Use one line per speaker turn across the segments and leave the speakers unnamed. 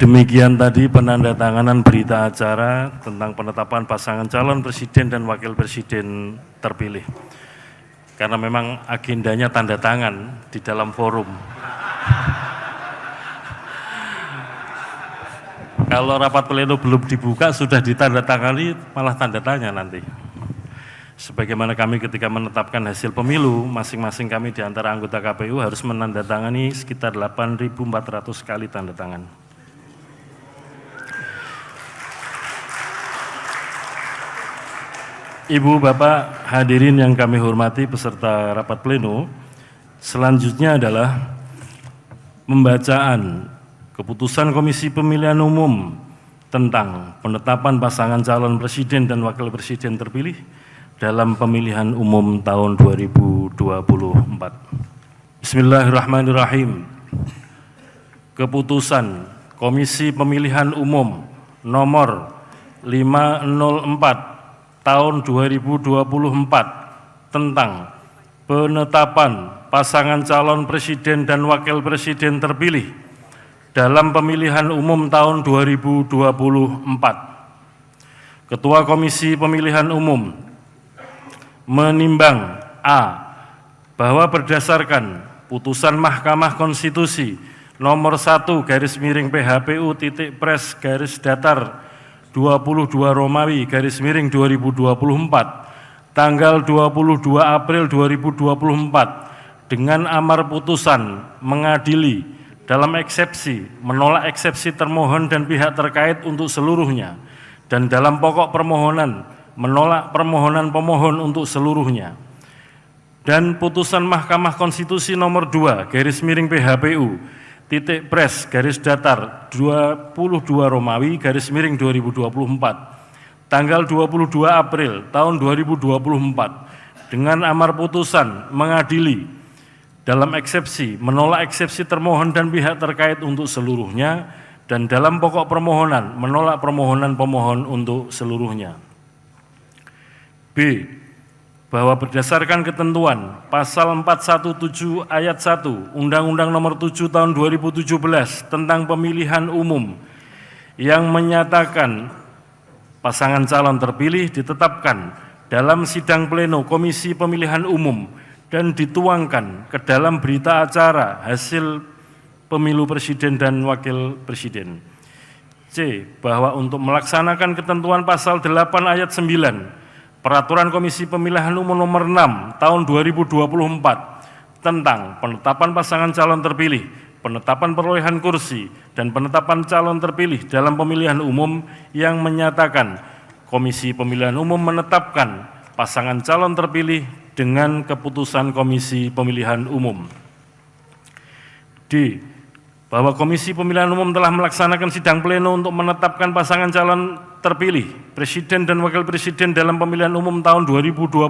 Demikian tadi penandatanganan berita acara tentang penetapan pasangan calon presiden dan wakil presiden terpilih. Karena memang agendanya tanda tangan di dalam forum. Kalau rapat pleno belum dibuka sudah ditandatangani malah tanda tanya nanti. Sebagaimana kami ketika menetapkan hasil pemilu, masing-masing kami di antara anggota KPU harus menandatangani sekitar 8.400 kali tanda tangan. Ibu, Bapak, hadirin yang kami hormati peserta rapat pleno, selanjutnya adalah pembacaan keputusan Komisi Pemilihan Umum tentang penetapan pasangan calon presiden dan wakil presiden terpilih dalam pemilihan umum tahun 2024. Bismillahirrahmanirrahim. Keputusan Komisi Pemilihan Umum nomor 504 tahun 2024 tentang penetapan pasangan calon presiden dan wakil presiden terpilih dalam pemilihan umum tahun 2024. Ketua Komisi Pemilihan Umum menimbang A. Bahwa berdasarkan putusan Mahkamah Konstitusi nomor 1/22/Romawi/2024 tanggal 22 April 2024 dengan amar putusan mengadili dalam eksepsi menolak eksepsi termohon dan pihak terkait untuk seluruhnya dan dalam pokok permohonan menolak permohonan pemohon untuk seluruhnya. Dan putusan Mahkamah Konstitusi nomor 2/PHPU /22/Romawi/2024 tanggal 22 April tahun 2024 dengan amar putusan mengadili dalam eksepsi menolak eksepsi termohon dan pihak terkait untuk seluruhnya dan dalam pokok permohonan menolak permohonan pemohon untuk seluruhnya. B. Bahwa berdasarkan ketentuan Pasal 417 Ayat 1 Undang-Undang Nomor 7 Tahun 2017 tentang Pemilihan Umum yang menyatakan pasangan calon terpilih ditetapkan dalam sidang pleno Komisi Pemilihan Umum dan dituangkan ke dalam berita acara hasil pemilu presiden dan wakil presiden. C. Bahwa untuk melaksanakan ketentuan Pasal 8 Ayat 9 Peraturan Komisi Pemilihan Umum nomor 6 tahun 2024 tentang penetapan pasangan calon terpilih, penetapan perolehan kursi, dan penetapan calon terpilih dalam pemilihan umum yang menyatakan Komisi Pemilihan Umum menetapkan pasangan calon terpilih dengan keputusan Komisi Pemilihan Umum. D. Bahwa Komisi Pemilihan Umum telah melaksanakan sidang pleno untuk menetapkan pasangan calon terpilih presiden dan wakil presiden dalam pemilihan umum tahun 2024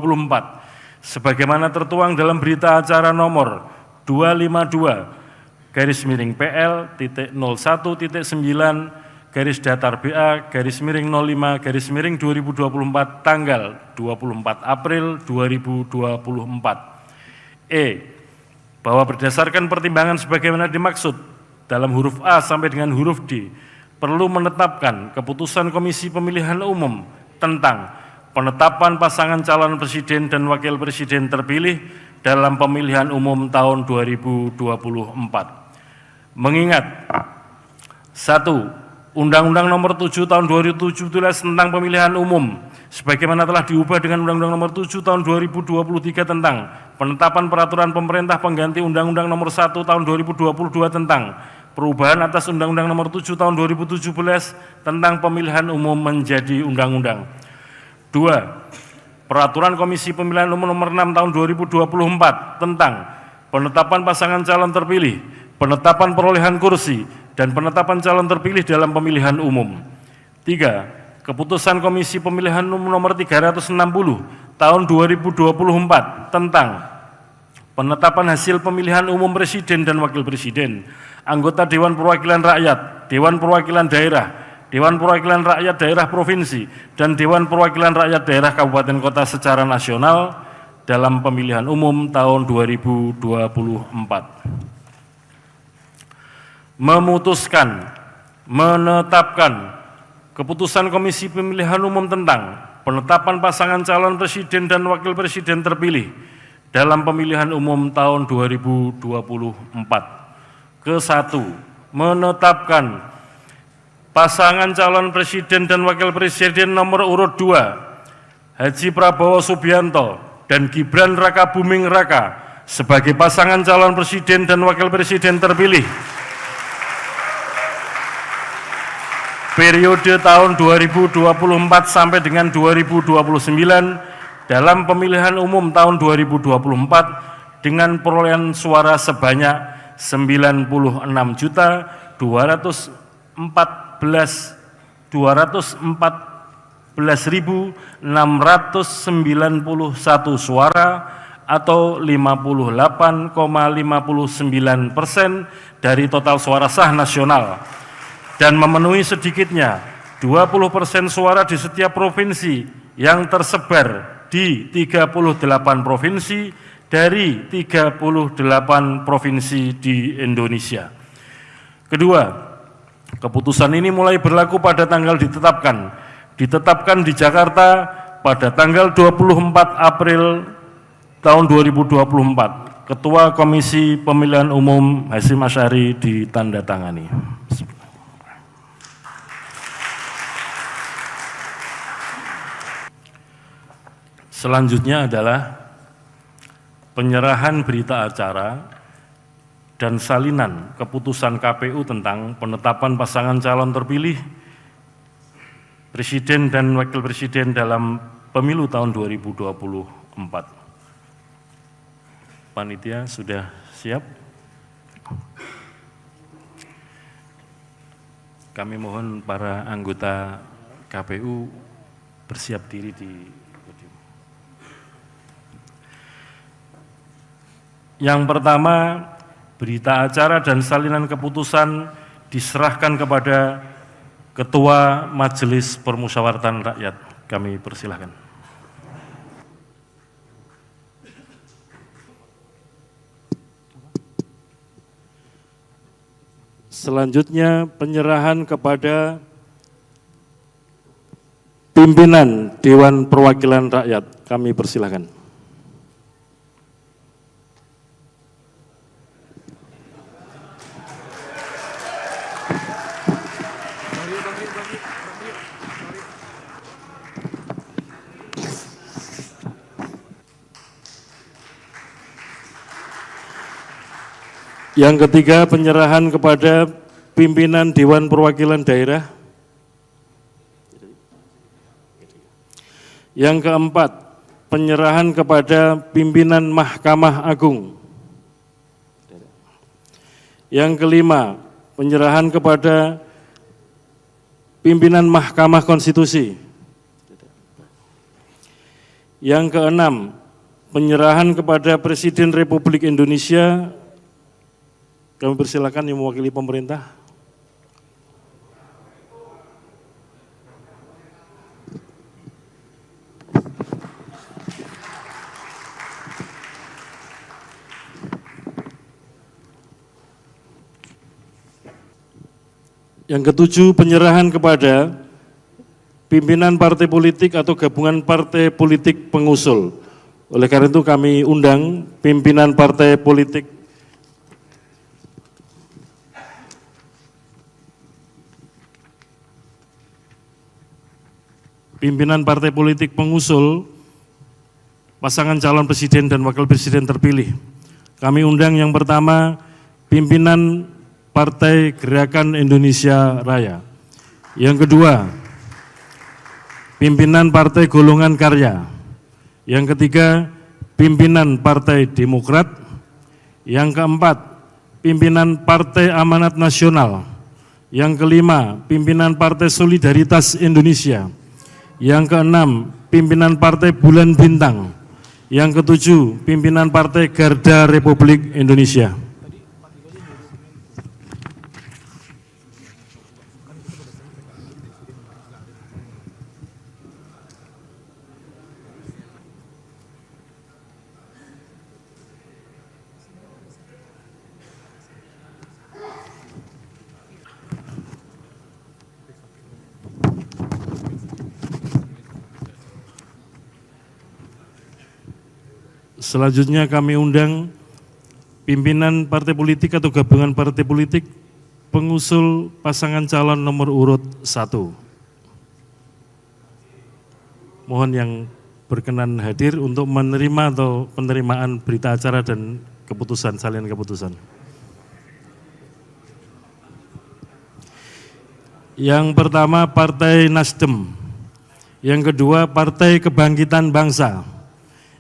sebagaimana tertuang dalam berita acara nomor 252/9/BA/05/2024 tanggal 24 April 2024. E. Bahwa berdasarkan pertimbangan sebagaimana dimaksud dalam huruf A sampai dengan huruf D, perlu menetapkan keputusan Komisi Pemilihan Umum tentang penetapan pasangan calon presiden dan wakil presiden terpilih dalam pemilihan umum tahun 2024. Mengingat 1. Undang-Undang Nomor 7 Tahun 2017 tentang Pemilihan Umum sebagaimana telah diubah dengan Undang-Undang Nomor 7 Tahun 2023 tentang penetapan peraturan pemerintah pengganti Undang-Undang Nomor 1 Tahun 2022 tentang perubahan atas Undang-Undang Nomor 7 Tahun 2017 tentang Pemilihan Umum menjadi undang-undang. 2. Peraturan Komisi Pemilihan Umum Nomor 6 Tahun 2024 tentang penetapan pasangan calon terpilih, penetapan perolehan kursi, dan penetapan calon terpilih dalam pemilihan umum. 3. Keputusan Komisi Pemilihan Umum Nomor 360 Tahun 2024 tentang penetapan hasil pemilihan umum presiden dan wakil presiden, anggota Dewan Perwakilan Rakyat, Dewan Perwakilan Daerah, Dewan Perwakilan Rakyat Daerah Provinsi, dan Dewan Perwakilan Rakyat Daerah Kabupaten Kota secara nasional dalam pemilihan umum tahun 2024. Memutuskan menetapkan keputusan Komisi Pemilihan Umum tentang penetapan pasangan calon presiden dan wakil presiden terpilih dalam pemilihan umum tahun 2024. Ke-1, menetapkan pasangan calon presiden dan wakil presiden nomor urut 2, Haji Prabowo Subianto dan Gibran Rakabuming Raka sebagai pasangan calon presiden dan wakil presiden terpilih periode tahun 2024 sampai dengan 2029 dalam pemilihan umum tahun 2024 dengan perolehan suara sebanyak 214.691 suara atau 58,59% dari total suara sah nasional dan memenuhi sedikitnya 20% suara di setiap provinsi yang tersebar di 38 provinsi dari 38 provinsi di Indonesia. Kedua, keputusan ini mulai berlaku pada tanggal ditetapkan di Jakarta pada tanggal 24 April tahun 2024. Ketua Komisi Pemilihan Umum Hasyim Asyari ditandatangani. Selanjutnya adalah penyerahan berita acara dan salinan keputusan KPU tentang penetapan pasangan calon terpilih Presiden dan Wakil Presiden dalam pemilu tahun 2024. Panitia sudah siap? Kami mohon para anggota KPU bersiap diri di podium. Yang pertama, berita acara dan salinan keputusan diserahkan kepada Ketua Majelis Permusyawaratan Rakyat. Kami persilahkan. Selanjutnya penyerahan kepada pimpinan Dewan Perwakilan Rakyat. Kami persilahkan. Yang ketiga, penyerahan kepada pimpinan Dewan Perwakilan Daerah. Yang keempat, penyerahan kepada pimpinan Mahkamah Agung. Yang kelima, penyerahan kepada pimpinan Mahkamah Konstitusi. Yang keenam, penyerahan kepada Presiden Republik Indonesia. Kami persilakan yang mewakili pemerintah. Yang ketujuh, penyerahan kepada pimpinan partai politik atau gabungan partai politik pengusul. Oleh karena itu kami undang pimpinan partai politik pengusul pasangan calon presiden dan wakil presiden terpilih. Kami undang yang pertama pimpinan Partai Gerakan Indonesia Raya. Yang kedua, pimpinan Partai Golongan Karya. Yang ketiga, pimpinan Partai Demokrat. Yang keempat, pimpinan Partai Amanat Nasional. Yang kelima, pimpinan Partai Solidaritas Indonesia. Yang keenam, pimpinan Partai Bulan Bintang. Yang ketujuh, pimpinan Partai Garda Republik Indonesia. Selanjutnya kami undang pimpinan partai politik atau gabungan partai politik pengusul pasangan calon nomor urut 1. Mohon yang berkenan hadir untuk menerima atau penerimaan berita acara dan keputusan, salinan keputusan. Yang pertama Partai Nasdem, yang kedua Partai Kebangkitan Bangsa,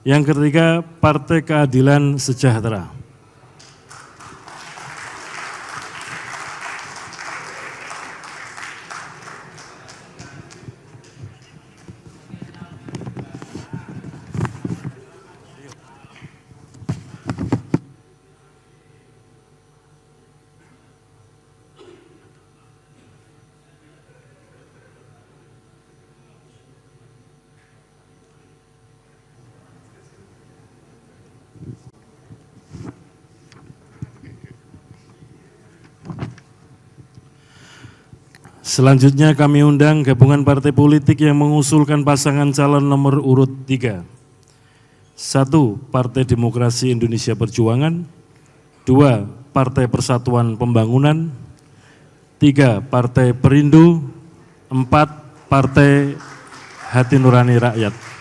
yang ketiga Partai Keadilan Sejahtera. Selanjutnya kami undang gabungan partai politik yang mengusulkan pasangan calon nomor urut 3. 1. Partai Demokrasi Indonesia Perjuangan. 2. Partai Persatuan Pembangunan. 3. Partai Perindo. 4. Partai Hati Nurani Rakyat.